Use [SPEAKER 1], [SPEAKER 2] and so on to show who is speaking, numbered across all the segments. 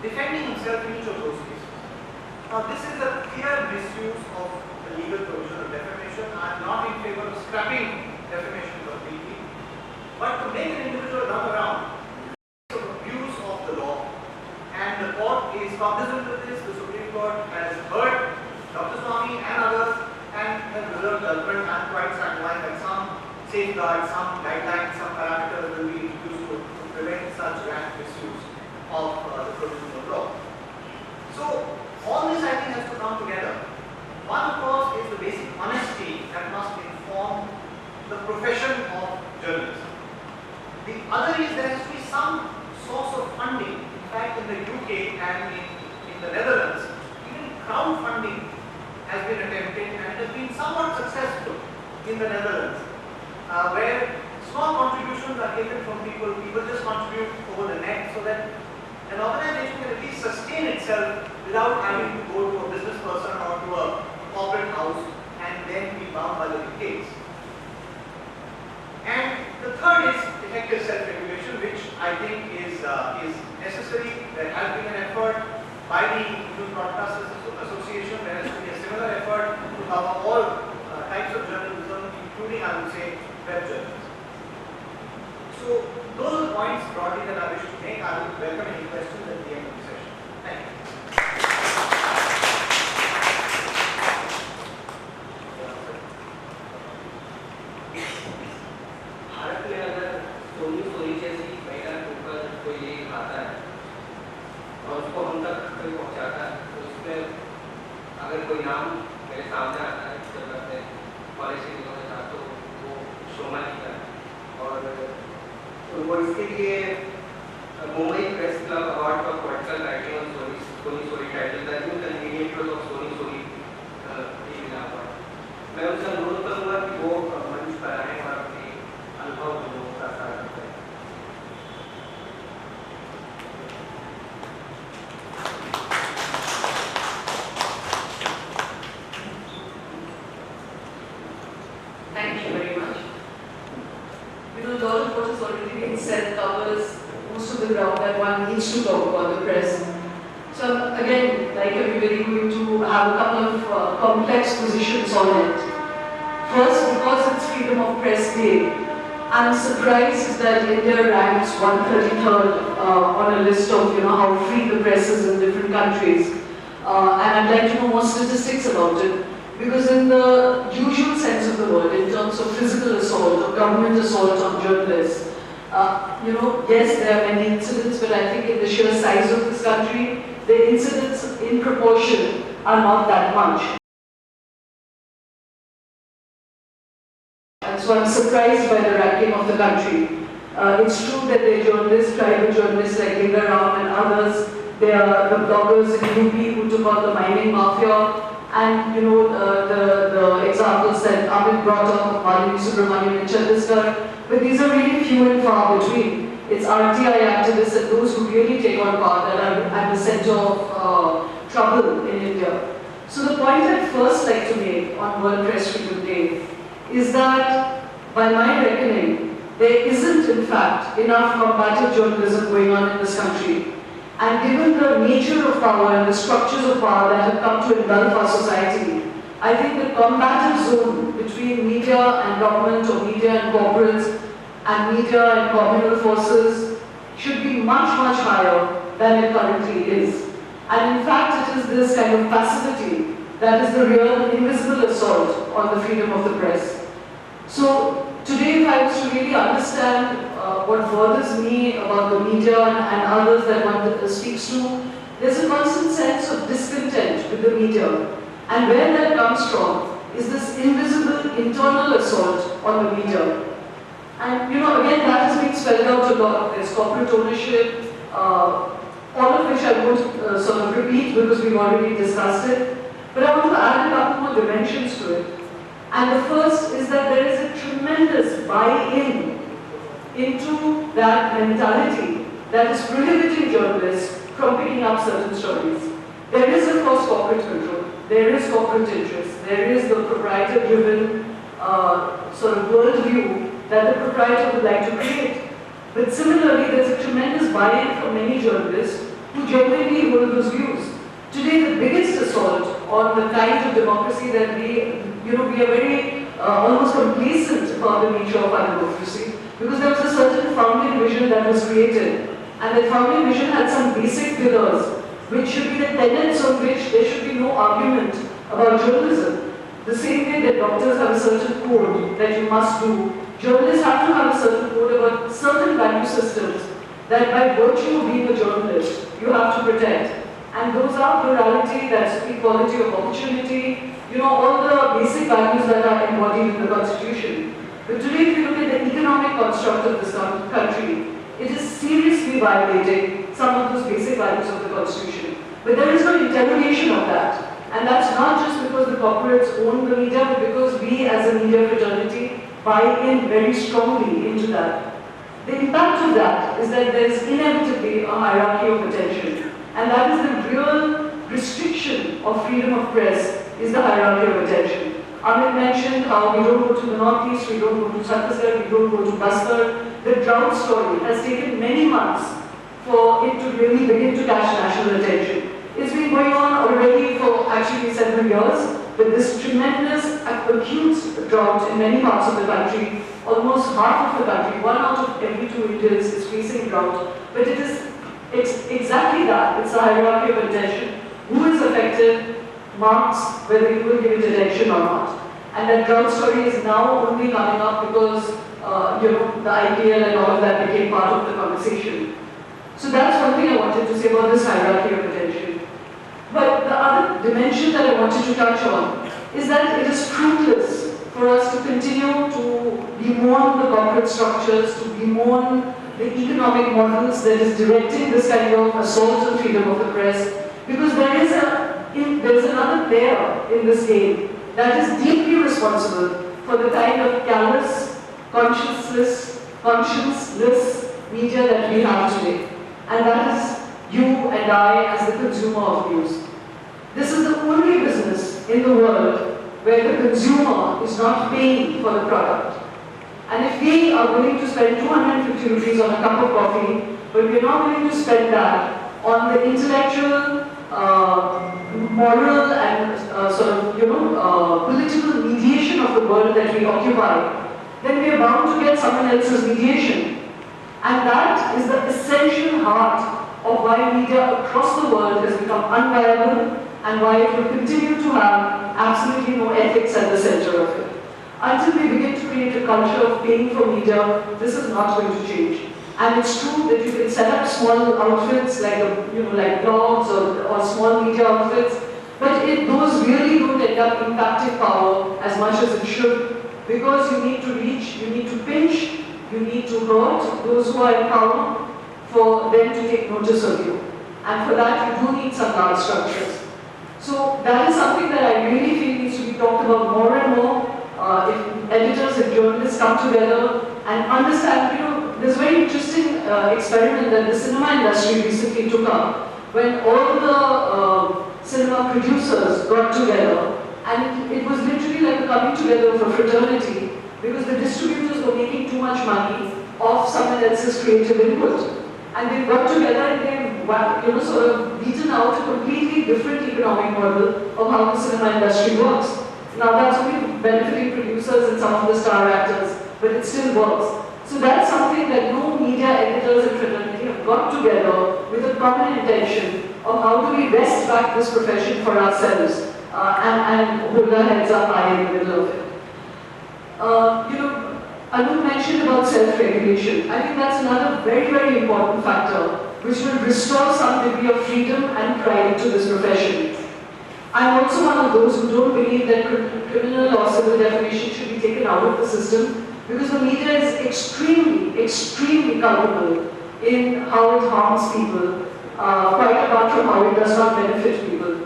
[SPEAKER 1] defending himself in each of those cases. Now, this is a clear misuse of the legal provision of defamation. I am not in favor of scrapping defamation completely, but to make an individual run around of abuse of the law, and the court is cognizant of this. The Supreme Court has heard Dr. Swami and others and has reserved judgment. I am quite satisfied that some safeguards, some guidelines, some parameters will be introduced to prevent such rash misuse of the provision of law. So, all this I think has to come together. One, of course, is the basic honesty that must inform the profession of journalism. The other is there has to be some source of funding. In fact, in the UK and in the Netherlands, even crowdfunding has been attempted and it has been somewhat successful in the Netherlands, where small contributions are taken from people just contribute over the net so that an organization can at least sustain itself without having to go to a business person or to a corporate house and then be bound by the dictates. And the third is effective self-regulation, which I think is necessary. There has been an effort by the News Broadcasters Association. There has to be a similar effort to cover all types of journalism, including, I would say, web journalism. So, those are the points broadly that I wish to make. I will welcome any questions at the end of the session. Thank you.
[SPEAKER 2] Bharat में अगर सोनी जैसी महिला के ऊपर कोई लेख आता है और उसको हम तक कोई पहुंचाता है, तो उसमें अगर कोई नाम मेरे सामने आता है जब मैं अपने कॉलेज से निकलता तो वो शोमा जी का और वो इसके लिए Mumbai press club award for political writing और सोनी title the new convenient of सोनी ये मिला अवार्ड। मैं उनसे अनुरोध करूँगा कि वो मंच पर आएँ और अपने अनुभव लोगों का साझा करें।
[SPEAKER 3] Thank you very much. A lot of what has already been said covers most of the ground that one needs to talk about the press. So again, like everybody, going to have a couple of complex positions on it. First, because it's Freedom of Press Day, I'm surprised that India ranks 133rd on a list of how free the press is in different countries. And I'd like to know more statistics about it. Because in the usual sense of the word, in terms of physical assault or government assault on journalists, yes, there are many incidents, but I think in the sheer size of this country, the incidents in proportion are not that much. And so I'm surprised by the ranking of the country. It's true that there are journalists, private journalists like Linga Ram and others. There are the bloggers in UP who took on the mining mafia. And the examples that Amit brought up, Malini Subramanian and Chhattisgarh, but these are really few and far between. It's RTI activists and those who really take on part that are at the center of trouble in India. So the point I'd first like to make on World Press Freedom Day is that, by my reckoning, there isn't in fact enough combative journalism going on in this country. And given the nature of power and the structures of power that have come to engulf our society, I think the combative zone between media and government or media and corporates and media and communal forces should be much, much higher than it currently is. And in fact, it is this kind of passivity that is the real invisible assault on the freedom of the press. So today, if I was to really understand what bothers me about the media and others that one speaks to, there's a constant sense of discontent with the media. And where that comes from is this invisible internal assault on the media. And again, that has been spelled out a lot. There's corporate ownership, all of which I won't sort of repeat because we've already discussed it. But I want to add a couple more dimensions to it. And the first is that there is a tremendous buy-in into that mentality that is prohibiting journalists from picking up certain stories. There is, of course, corporate control. There is corporate interest. There is the proprietor-driven sort of worldview that the proprietor would like to create. But similarly, there's a tremendous buy-in from many journalists who genuinely hold those views. Today, the biggest assault on the kind of democracy that we are very almost complacent about the nature of our democracy, because there was a certain founding vision that was created, and that founding vision had some basic pillars, which should be the tenets on which there should be no argument about journalism. The same way that doctors have a certain code that you must do, journalists have to have a certain code about certain value systems that by virtue of being a journalist, you have to protect. And those are plurality, that's equality of opportunity, all the basic values that are embodied in the Constitution. But today, if you look at the economic construct of this country, it is seriously violating some of those basic values of the Constitution. But there is no interrogation of that. And that's not just because the corporates own the media, but because we as a media fraternity buy in very strongly into that. The impact of that is that there is inevitably a hierarchy of attention. And that is the real restriction of freedom of press, is the hierarchy of attention. Amit mentioned how we don't go to the northeast, we don't go to Chhattisgarh, we don't go to Bastar. The drought story has taken many months for it to really begin to catch national attention. It's been going on already for actually several years, but this tremendous acute drought in many parts of the country, almost half of the country, 1 out of every 2 Indians is facing drought. But it's exactly that, it's a hierarchy of attention. Who is affected marks whether you will give it attention or not. And that drought story is now only coming up because the IPL and all of that became part of the conversation. So that's one thing I wanted to say about this hierarchy of attention. But the other dimension that I wanted to touch on is that it is fruitless for us to continue to bemoan the corporate structures, to bemoan the economic models that is directing this kind of assault on freedom of the press, because there's another player in this game that is deeply responsible for the kind of callous, conscienceless media that we have today. And that is you and I as the consumer of news. This is the only business in the world where the consumer is not paying for the product. And if we are willing to spend 250 rupees on a cup of coffee, but we're not willing to spend that on the intellectual, moral and political mediation of the world that we occupy, then we are bound to get someone else's mediation. And that is the essential heart of why media across the world has become unviable and why it will continue to have absolutely no ethics at the center of it. Until we begin to create a culture of paying for media, this is not going to change. And it's true that you can set up small outfits like blogs or small media outfits, but those really don't end up impacting power as much as it should, because you need to reach, you need to pinch, you need to hurt those who are in power for them to take notice of you. And for that, you do need some large structures. So that is something that I really feel needs to be talked about more and more. If editors and journalists come together and understand, there's a very interesting experiment that the cinema industry recently took up, when all the cinema producers got together, and it was literally like a coming together of a fraternity, because the distributors were making too much money off someone else's creative input. And they got together and they sort of beaten out a completely different economic model of how the cinema industry works. Now that's only benefiting producers and some of the star actors, but it still works. So that's something that no media editors and fraternity have got together with a common intention of how do we wrest back this profession for ourselves and hold our heads up high in the middle of it. Anu mentioned about self-regulation. I think that's another very, very important factor which will restore some degree of freedom and pride to this profession. I'm also one of those who don't believe that criminal or civil defamation should be taken out of the system, because the media is extremely, extremely culpable in how it harms people, quite apart from how it does not benefit people.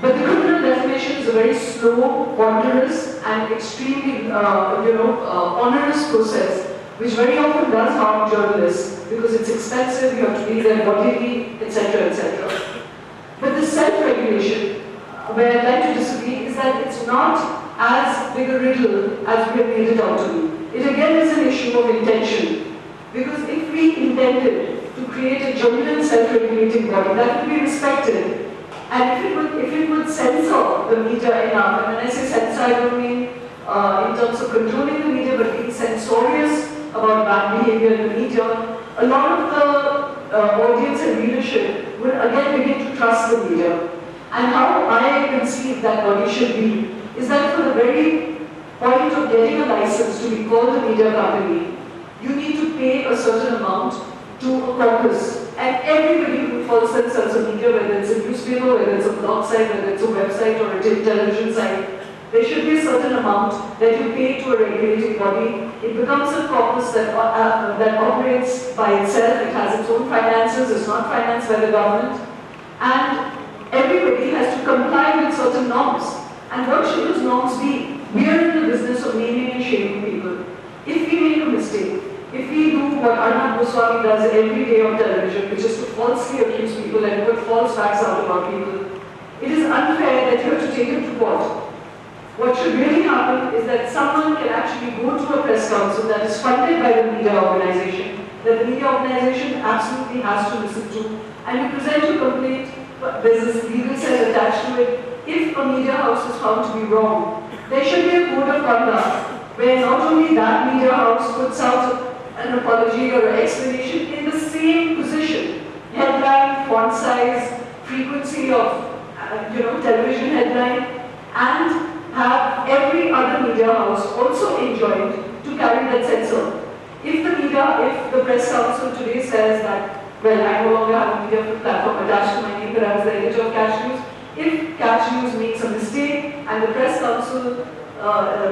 [SPEAKER 3] But the criminal defamation is a very slow, ponderous, and extremely, onerous process, which very often does harm journalists because it's expensive, you have to be there bodily, etc., etc. But the self-regulation, where I'd like to disagree, is that it's not as big a riddle as we have made it out to be. It again is an issue of intention. Because if we intended to create a genuine self-regulating body that would be respected. And if it would censor the media enough, and when I say censor, I don't mean in terms of controlling the media, but being censorious about bad behavior in the media, a lot of the audience and readership will again begin to trust the media. And how I conceive that body should be is that for the very point of getting a license to be called a media company, you need to pay a certain amount to a caucus. And everybody who calls themselves a media, whether it's a newspaper, whether it's a blog site, whether it's a website or a television site, there should be a certain amount that you pay to a regulating body. It becomes a caucus that operates by itself. It has its own finances, it's not financed by the government. And everybody has to comply with certain norms. And what should those norms be? We are in the business of naming and shaming people. If we make a mistake, if we do what Arnab Goswami does every day on television, which is to falsely accuse people and put false facts out about people, it is unfair that you have to take him to court. What should really happen is that someone can actually go to a press council that is funded by the media organization, that the media organization absolutely has to listen to, and you present your complaint. There's this legal cell attached to it. If a media house is found to be wrong, there should be a code of conduct where not only that media house puts out an apology or an explanation in the same position, headline, font size, frequency of television headline, and have every other media house also enjoined to carry that censor. If the press council today says that, well, I no longer have a media platform attached to my name, but I was the editor of Catch News, if Catch News makes a mistake and the press council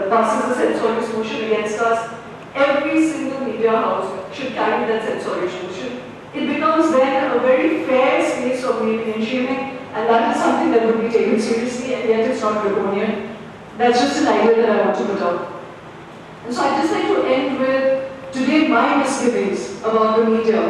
[SPEAKER 3] passes a censorious motion against us, every single media house should carry that censorious motion. It becomes then a very fair space of naming and shaming, and that is something that would be taken seriously, and yet it's not draconian. That's just an idea that I want to put out. And so I'd just like to end with, today my misgivings about the media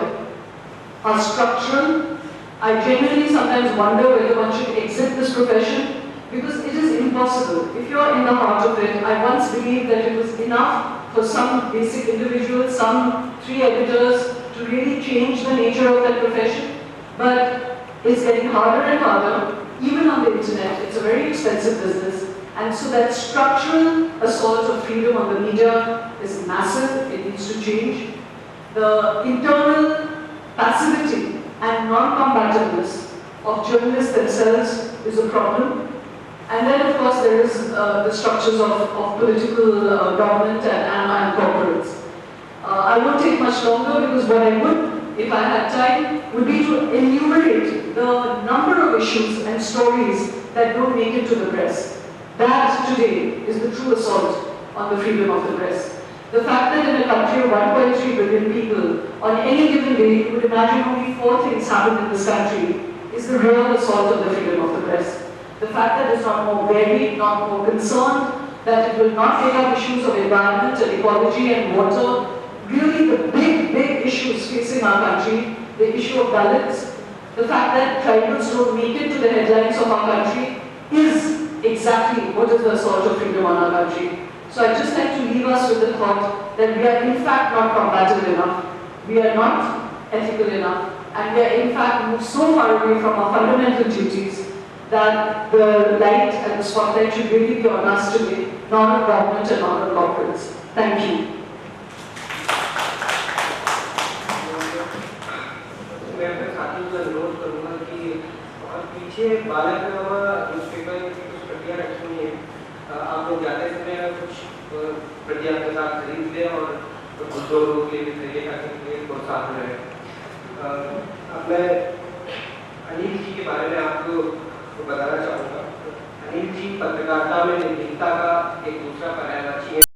[SPEAKER 3] are structural. I genuinely sometimes wonder whether one should exit this profession, because it is impossible. If you're in the heart of it, I once believed that it was enough for some basic individuals, some 3 editors, to really change the nature of that profession. But it's getting harder and harder, even on the internet. It's a very expensive business. And so that structural assault of freedom on the media is massive. It needs to change. The internal passivity and non-combativeness of journalists themselves is a problem. And then, of course, there is the structures of political government and corporates. I won't take much longer, because what I would, if I had time, would be to enumerate the number of issues and stories that don't make it to the press. That today is the true assault on the freedom of the press. The fact that in a country of 1.3 billion people, on any given day, you would imagine only 4 things happen in this country, is the real assault on the freedom of the press. The fact that it's not more varied, not more concerned, that it will not take up issues of environment and ecology and water, really the big issues facing our country, the issue of balance, the fact that tribals don't make it to the headlines of our country, is exactly what is the assault of freedom on our country. So I'd just like to leave us with the thought that we are in fact not combative enough, we are not ethical enough, and we are in fact moved so far away from our fundamental duties that the light and the spotlight should really be on us today, not on government and not on corporates. Thank you.
[SPEAKER 2] मैं अपने साथियों को अनुरोध करूँगा कि पीछे बालक newspaper की कुछ प्रतियाँ रखी हुई हैं, आप लोग जाते समय कुछ प्रतियाँ के साथ खरीद लें और कुछ 2 लोगों के लिए भी खरीदें ताकि प्रोत्साहन रहे। अब मैं अनिल जी के बारे में आपको बताना चाहूँगा। अनिल जी पत्रकारिता में निर्भीकता का